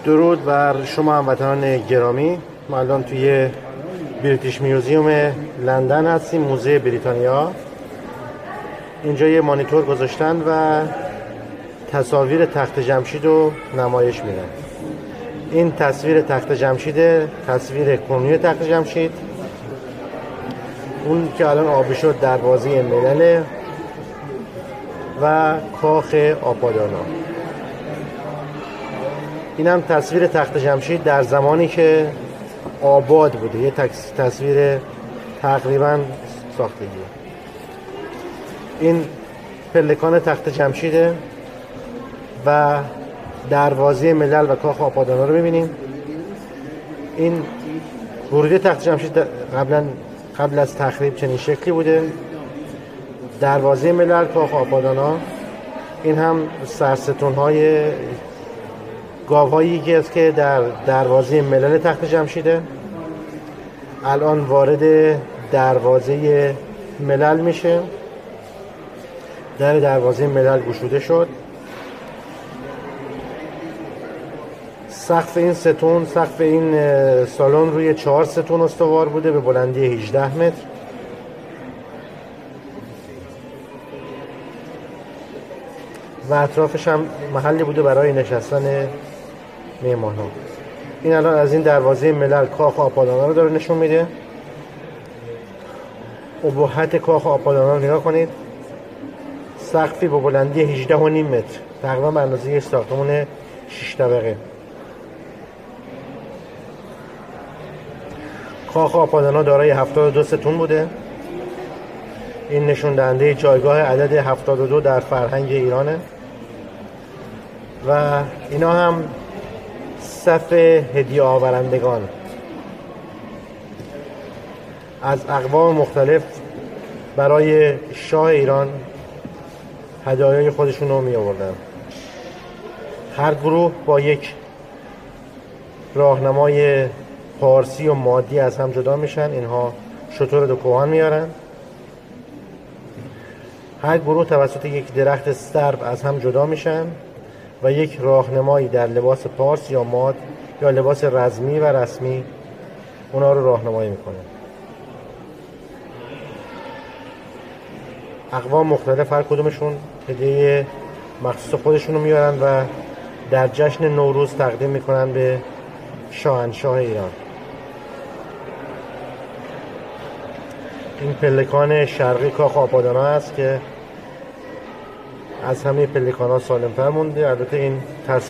درود بر شما هموطنان گرامی. ما الان توی بریتیش میوزیوم لندن هستیم، موزه بریتانیا. اینجا یه مانیتور گذاشتن و تصاویر تخت جمشید رو نمایش میدن. این تصویر تخت جمشید، تصویر کنونی تخت جمشید، اون که الان آبی شد دروازه ملل و کاخ آپادانا. این هم تصویر تخت جمشید در زمانی که آباد بوده، یه تصویر تقریبا ساختگی. این پلکان تخت جمشیده و دروازه ملل و کاخ آپادانا رو ببینیم. این ورودی تخت جمشید قبل از تخریب چنین شکلی بوده. دروازه ملل، کاخ آپادانا. این هم سرستون‌های گاوهایی است که در دروازه ملل تخت جمشیده. الان وارد دروازه ملل میشه. در دروازه ملل گشوده شد. سقف این سالن روی 4 ستون استوار بوده به بلندی 18 متر. و اطرافش هم محلی بوده برای نشستن میهمان‌ها. این الان از این دروازه ملل کاخ آپادانا رو داره نشون میده. ابهت کاخ آپادانا رو نگاه کنید. سقفی با بلندی 18.5 متر، تقریبا به اندازه یک ساختمان 6 طبقه. کاخ آپادانا دارای 72 ستون بوده. این نشون دهنده جایگاه عدد 72 در فرهنگ ایرانه. و اینا هم صف هدیه آورندگان از اقوام مختلف برای شاه ایران هدایای خودشون رو می آوردن. هر گروه با یک راهنمای پارسی و مادی از هم جدا میشن. اینها شتر دو کوهان میارن. هر گروه توسط یک درخت سرب از هم جدا میشن و یک راهنمایی در لباس پارس یا ماد یا لباس رزمی و رسمی اونا رو راهنمایی میکنه. اقوام مختلف هر کدومشون هدیه مخصوص خودشون رو میارن و در جشن نوروز تقدیم میکنن به شاهنشاه ایران. این پلکان شرقی کاخ آپادانا است که از همه پلکان ها سالم‌تر مونده. البته این